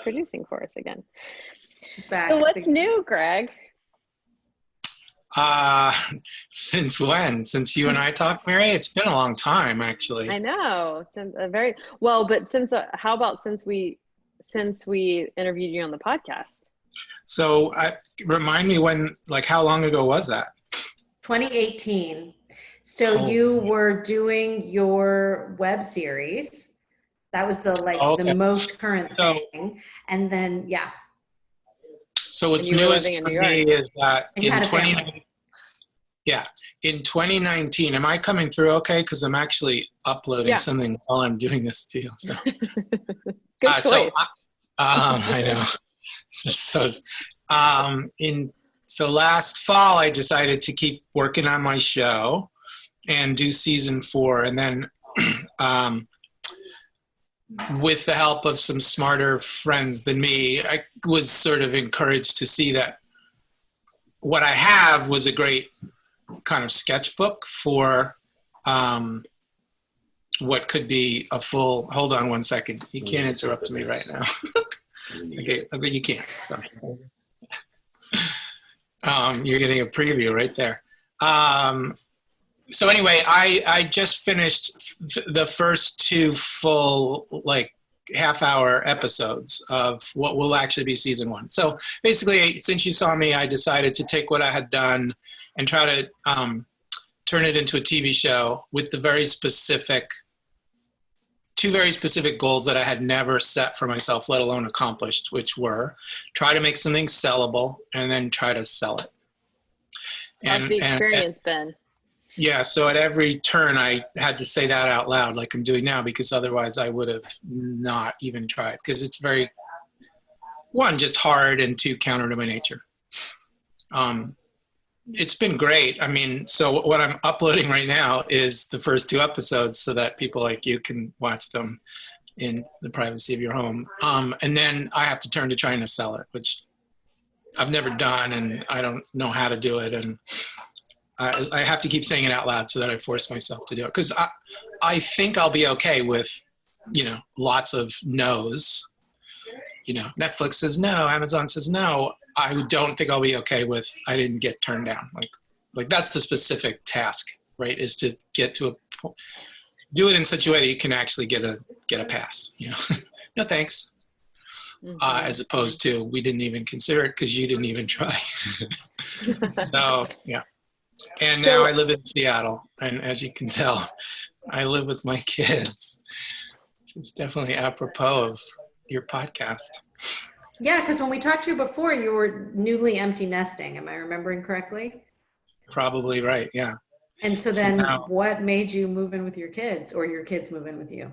producing for us again. She's back. So what's new, Greg? Since when? Since you and I talked, Mary? It's been a long time, actually. I know. Since how about since we interviewed you on the podcast? So remind me how long ago was that? 2018. So you were doing your web series. That was the most current thing. And then, yeah. So what's newest for me is that in 2019, am I coming through okay? Because I'm actually uploading something while I'm doing this deal. So. Good choice. I know. So last fall, I decided to keep working on my show and do season 4. And then with the help of some smarter friends than me, I was sort of encouraged to see that what I have was a great kind of sketchbook for what could be a full, hold on one second. You can't interrupt me right now. Okay, you can't, sorry. You're getting a preview right there. So anyway, I just finished the first 2 full, half-hour episodes of what will actually be season 1. So basically, since you saw me, I decided to take what I had done and try to turn it into a TV show with the two very specific goals that I had never set for myself, let alone accomplished, which were try to make something sellable and then try to sell it. How's the experience been? Yeah, so at every turn I had to say that out loud like I'm doing now, because otherwise I would have not even tried, because it's very, 1, just hard, and 2, counter to my nature. It's been great. I mean, so what I'm uploading right now is the first 2 episodes so that people like you can watch them in the privacy of your home. And then I have to turn to trying to sell it, which I've never done, and I don't know how to do it. And I have to keep saying it out loud so that I force myself to do it. Because I think I'll be okay with, lots of no's. Netflix says no, Amazon says no. I don't think I'll be okay with I didn't get turned down. Like that's the specific task, right? Is to get to do it in such a way that you can actually get a pass. No thanks. As opposed to we didn't even consider it because you didn't even try. So yeah. And now I live in Seattle, and as you can tell, I live with my kids. It's definitely apropos of your podcast. Yeah, because when we talked to you before, you were newly empty nesting. Am I remembering correctly? Probably right, yeah. And so then what made you move in with your kids, or your kids move in with you?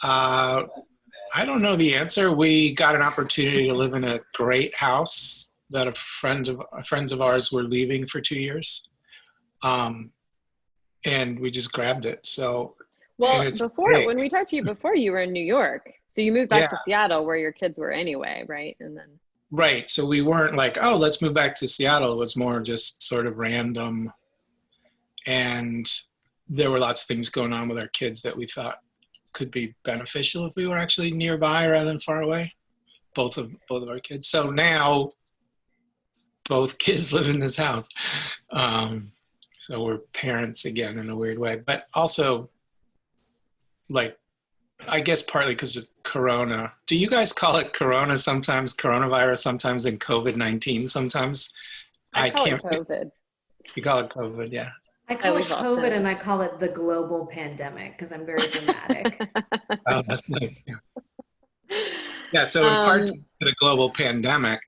I don't know the answer. We got an opportunity to live in a great house that friends of ours were leaving for 2 years. and we just grabbed it. So, Well, and it's before, big. when we talked to you before, you were in New York. So you moved back Yeah, to Seattle where your kids were anyway, right? And then. right. So we weren't like, oh, let's move back to Seattle. It was more just sort of random. And there were lots of things going on with our kids that we thought could be beneficial if we were actually nearby rather than far away. Both of our kids. So now both kids live in this house. So we're parents again in a weird way, but also like, I guess partly because of Corona. Do you guys call it Corona sometimes, coronavirus sometimes, and COVID-19 sometimes? I call it COVID. You call it COVID, yeah. I call it COVID and I call it the global pandemic because I'm very dramatic. Oh, that's nice. Yeah, so in part of the global pandemic,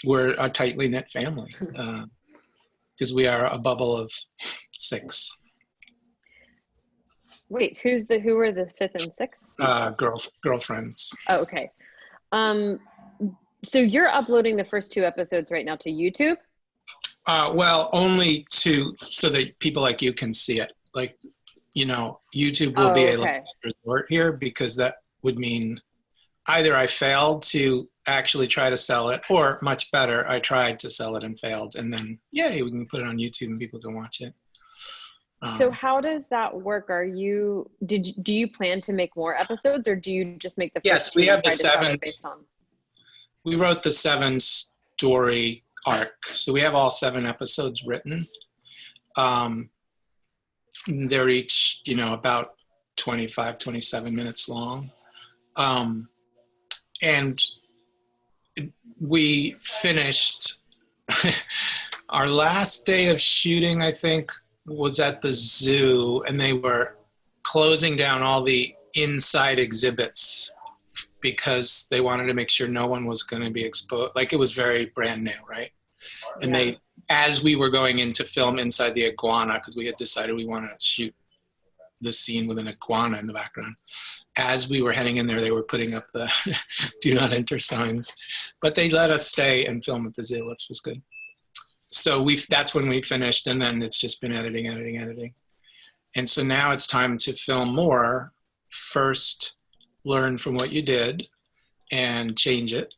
we're a tightly knit family because we are a bubble of 6. Wait, who are the 5th and 6th? Girlfriends. Oh, okay. So you're uploading the first 2 episodes right now to YouTube? Well, only so that people like you can see it. Like, YouTube will be a last resort here because that would mean either I failed to actually try to sell it, or much better, I tried to sell it and failed, and then yay, we can put it on YouTube and people can watch it. So how does that work? Do you plan to make more episodes, or do you just make the first 2? Yes, we have the and 7 based on? We wrote the 7 story arc, so we have all 7 episodes written. They're each about 25, 27 minutes long. And we finished our last day of shooting, I think, was at the zoo, and they were closing down all the inside exhibits because they wanted to make sure no one was going to be exposed. Like, it was very brand new, right? And they, as we were going in to film inside the iguana, because we had decided we wanted to shoot the scene with an iguana in the background. As we were heading in there, they were putting up the do not enter signs, but they let us stay and film at the zoo, which was good. So that's when we finished, and then it's just been editing. And so now it's time to film more. First, learn from what you did and change it.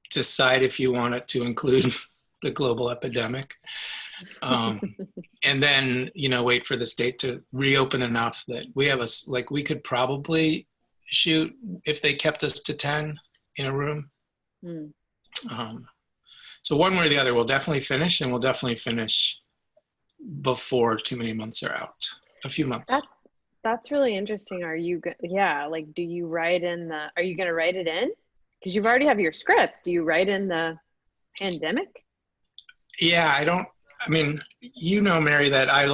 Decide if you want it to include the global epidemic. And then, wait for the state to reopen enough that we have we could probably shoot if they kept us to 10 in a room. So one way or the other, we'll definitely finish, and we'll definitely finish before too many months are out. A few months. That's really interesting. Are you, do you write in are you going to write it in? Because you've already have your scripts. Do you write in the pandemic? Yeah, Mary, that I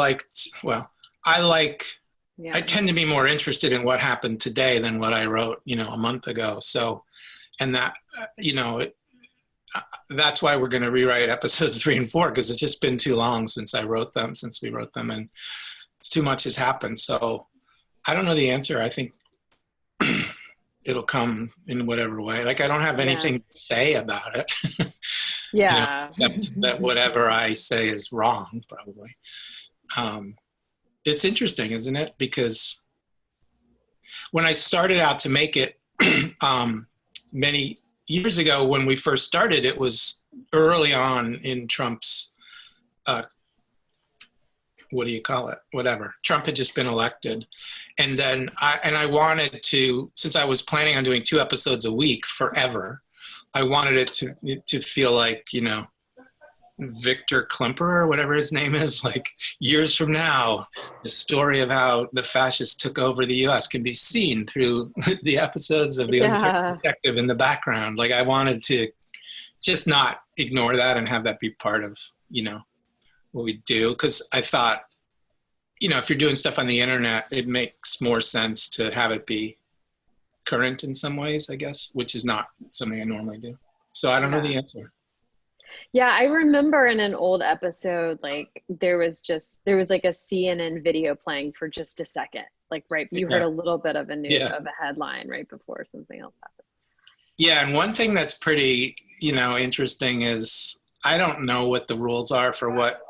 tend to be more interested in what happened today than what I wrote, a month ago. So, and that, that's why we're going to rewrite episodes 3 and 4, because it's just been too long since we wrote them, and too much has happened. So I don't know the answer. I think it'll come in whatever way. Like, I don't have anything to say about it. Except that whatever I say is wrong, probably. It's interesting, isn't it? Because when I started out to make it many years ago, when we first started, it was early on in Trump's, Trump had just been elected. And then I wanted to, since I was planning on doing 2 episodes a week forever, I wanted it to feel like, Victor Klemperer, or whatever his name is, like years from now, the story of how the fascists took over the U.S. can be seen through the episodes of The Unfair Detective in the background. Like, I wanted to just not ignore that and have that be part of, what we do. Because I thought, if you're doing stuff on the internet, it makes more sense to have it be current in some ways, I guess, which is not something I normally do. So I don't know the answer. Yeah, I remember in an old episode, like there was like a CNN video playing for just a second. Like, you heard a little bit of of a headline right before something else happened. Yeah, and one thing that's pretty, interesting is I don't know what the rules are for what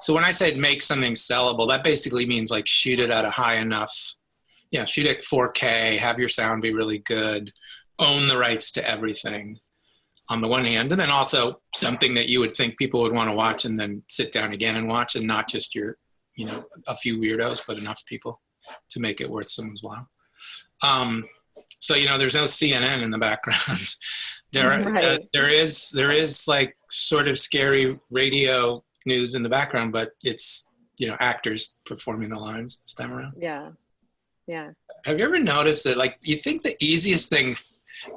So when I said make something sellable, that basically means like shoot it at a high enough, shoot it 4K, have your sound be really good, own the rights to everything on the one hand, and then also something that you would think people would want to watch and then sit down again and watch, and not just your, a few weirdos, but enough people to make it worth someone's while. So, there's no CNN in the background. There is like sort of scary radio news in the background, but it's, actors performing the lines this time around. Yeah. Yeah. Have you ever noticed that, like, you think the easiest thing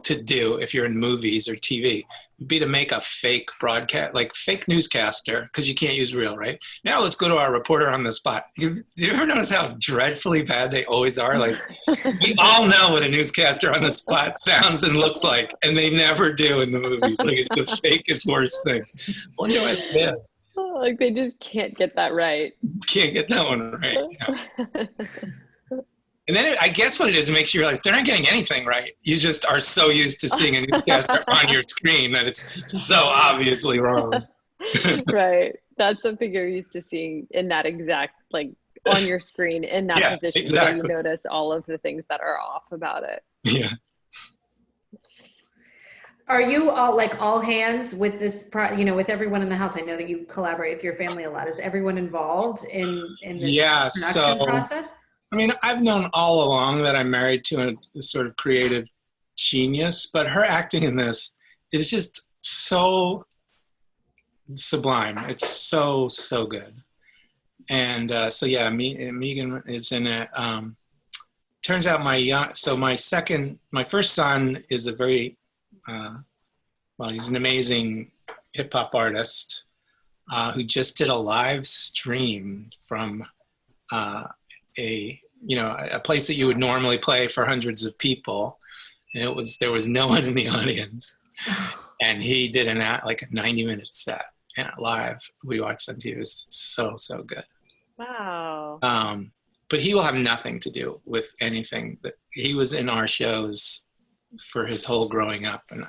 to do if you're in movies or TV would be to make a fake broadcast, like fake newscaster, because you can't use real, right? Now let's go to our reporter on the spot. Do you ever notice how dreadfully bad they always are? Like, we all know what a newscaster on the spot sounds and looks like, and they never do in the movies. Like, it's the fakest worst thing. I wonder what it is. Oh, like they just can't get that right. Can't get that one right. And then I guess what it is, it makes you realize they're not getting anything right. You just are so used to seeing a newscaster on your screen that it's so obviously wrong. Right. That's something you're used to seeing in that exact, like, on your screen in that position. Exactly. So you notice all of the things that are off about it. Yeah. Are you all hands with this, with everyone in the house? I know that you collaborate with your family a lot. Is everyone involved in this production process? I mean, I've known all along that I'm married to a sort of creative genius, but her acting in this is just so sublime. It's so, so good. And Megan is in it. Turns out my first son is a very, he's an amazing hip hop artist who just did a live stream from a place that you would normally play for hundreds of people, and there was no one in the audience, and he did a 90-minute set live. We watched on TV. It was so good. Wow. But he will have nothing to do with anything. That he was in our shows for his whole growing up, and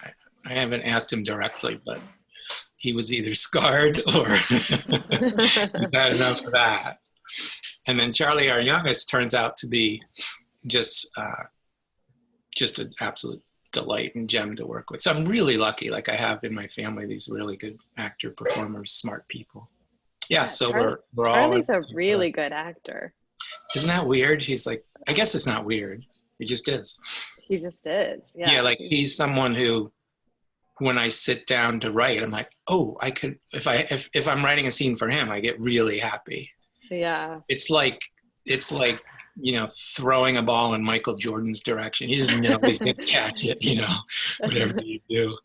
I haven't asked him directly, but he was either scarred or he's had enough of that. And then Charlie, our youngest, turns out to be just an absolute delight and gem to work with. So I'm really lucky. Like, I have in my family these really good actor, performers, smart people. Yeah, so we're all. Charlie's a really good actor. Isn't that weird? He's like, I guess it's not weird. He just is. He just is. Yeah. Yeah, like he's someone who, when I sit down to write, I'm like, oh, I could. If I'm writing a scene for him, I get really happy. Yeah. It's like throwing a ball in Michael Jordan's direction. You just know he's going to catch it, whatever you do.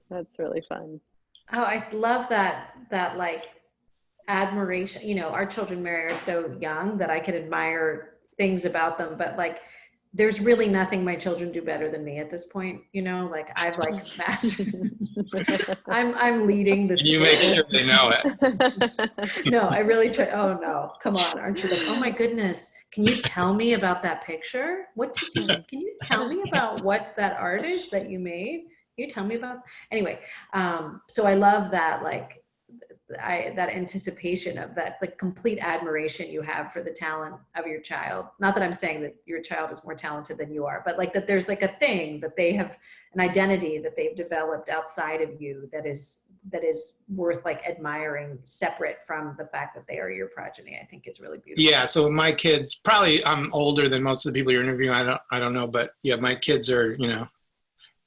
That's really fun. Oh, I love that like admiration. Our children, Mary, are so young that I could admire things about them, but like, there's really nothing my children do better than me at this point. Like, I've mastered. I'm leading this. You make sure they know it. No, I really try. Oh no, come on. Aren't you like, oh my goodness. Can you tell me about that picture? Can you tell me about what that art is that you made? Can you tell me about, anyway. So I love that, like, that anticipation of that, the complete admiration you have for the talent of your child. Not that I'm saying that your child is more talented than you are, but like that there's like a thing that they have, an identity that they've developed outside of you that is worth like admiring, separate from the fact that they are your progeny. I think is really beautiful. Yeah. So my kids, probably I'm older than most of the people you're interviewing. I don't know, but yeah, my kids are,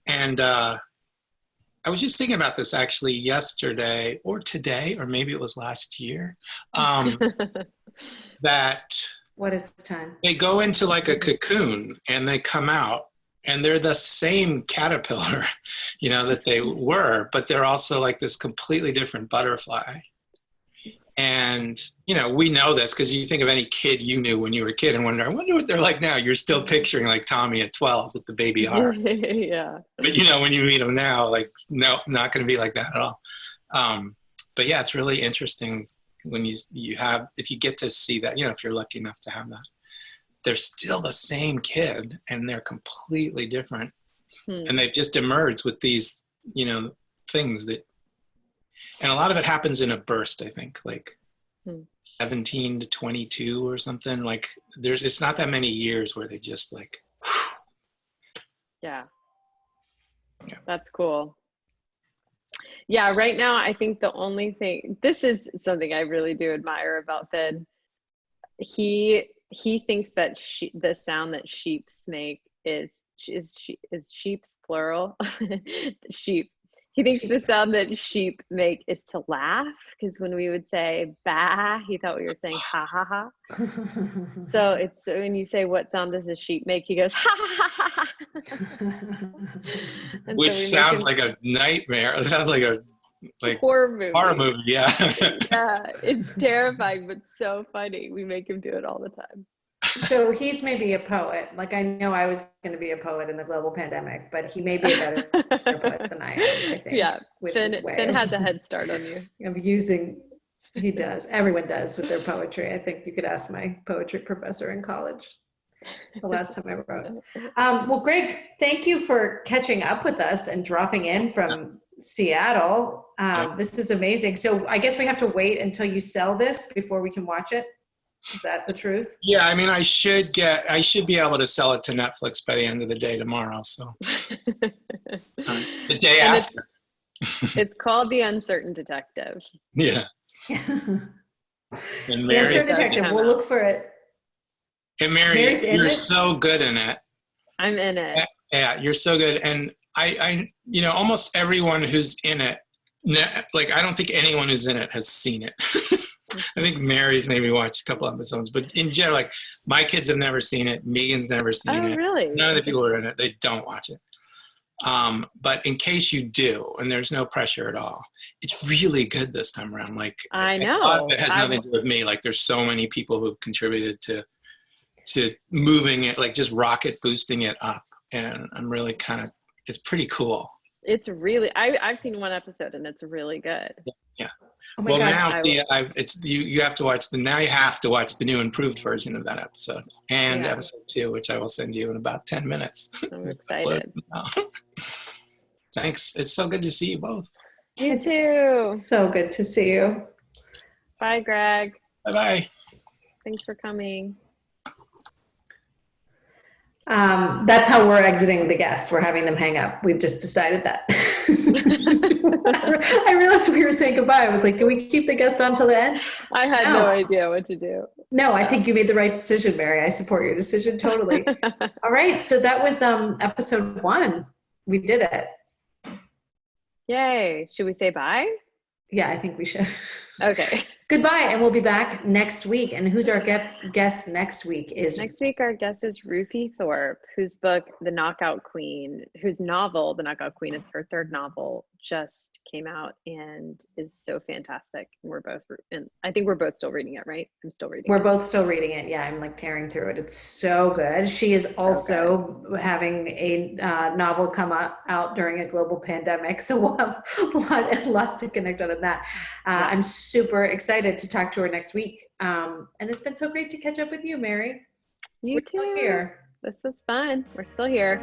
and I was just thinking about this actually yesterday or today, or maybe it was last year, that what is time? They go into like a cocoon and they come out and they're the same caterpillar, that they were, but they're also like this completely different butterfly. And, we know this because you think of any kid you knew when you were a kid and I wonder what they're like now. You're still picturing like Tommy at 12 with the baby heart. Yeah. But, when you meet them now, like, no, not going to be like that at all. But yeah, it's really interesting when if you get to see that, if you're lucky enough to have that, they're still the same kid and they're completely different. And they've just emerged with these, things that, And a lot of it happens in a burst, I think, like 17 to 22 or something. Like it's not that many years where they just like, yeah. That's cool. Yeah, right now I think the only thing, this is something I really do admire about Finn. He thinks that the sound that sheeps make is sheep's plural. Sheep. He thinks the sound that sheep make is to laugh, because when we would say bah, he thought we were saying ha ha ha. So it's when you say, what sound does a sheep make, he goes ha ha ha ha. Which sounds like a nightmare. It sounds like a horror movie. Horror movie, yeah. Yeah, it's terrifying, but so funny. We make him do it all the time. So he's maybe a poet. Like, I know I was going to be a poet in the global pandemic, but he may be a better poet than I am, I think. Yeah, Finn has a head start on you. Of he does. Everyone does with their poetry. I think you could ask my poetry professor in college the last time I wrote. Well, Gregg, thank you for catching up with us and dropping in from Seattle. This is amazing. So I guess we have to wait until you sell this before we can watch it. Is that the truth? Yeah, I mean, I should be able to sell it to Netflix by the end of the day tomorrow. So the day after. It's called The Uncertain Detective. Yeah. And The Uncertain Detective. We'll look for it. Hey, Mary, you're so good in it. I'm in it. Yeah, you're so good. And I almost everyone who's in it, like, I don't think anyone who's in it has seen it. I think Mary's maybe watched a couple episodes, but in general, like, my kids have never seen it. Megan's never seen it. Oh, really? None of the people who are in it, they don't watch it. But in case you do, and there's no pressure at all, it's really good this time around. Like, I know. A lot of it has nothing to do with me. Like, there's so many people who've contributed to moving it, like just rocket boosting it up. And I'm really it's pretty cool. It's really, I've seen one episode and it's really good. Yeah. Oh my God. Now you have to watch the new improved version of that episode and episode 2, which I will send you in about 10 minutes. I'm excited. Thanks. It's so good to see you both. You too. So good to see you. Bye, Gregg. Bye-bye. Thanks for coming. That's how we're exiting the guests. We're having them hang up. We've just decided that. I realized we were saying goodbye. I was like, do we keep the guest on till the end? I had no idea what to do. No, I think you made the right decision, Mary. I support your decision totally. All right. So that was episode 1. We did it. Yay. Should we say bye? Yeah, I think we should. Okay. Goodbye, and we'll be back next week. And who's our guest next week? Next week, our guest is Rufi Thorpe, whose book, The Knockout Queen, whose novel, The Knockout Queen, it's her 3rd novel, just came out and is so fantastic. And I think we're both still reading it, right? I'm still reading it. We're both still reading it. Yeah, I'm like tearing through it. It's so good. She is also having a novel come out during a global pandemic. So we'll have lots to connect on in that. I'm super excited to talk to her next week. And it's been so great to catch up with you, Mary. We're still here. This is fun. We're still here.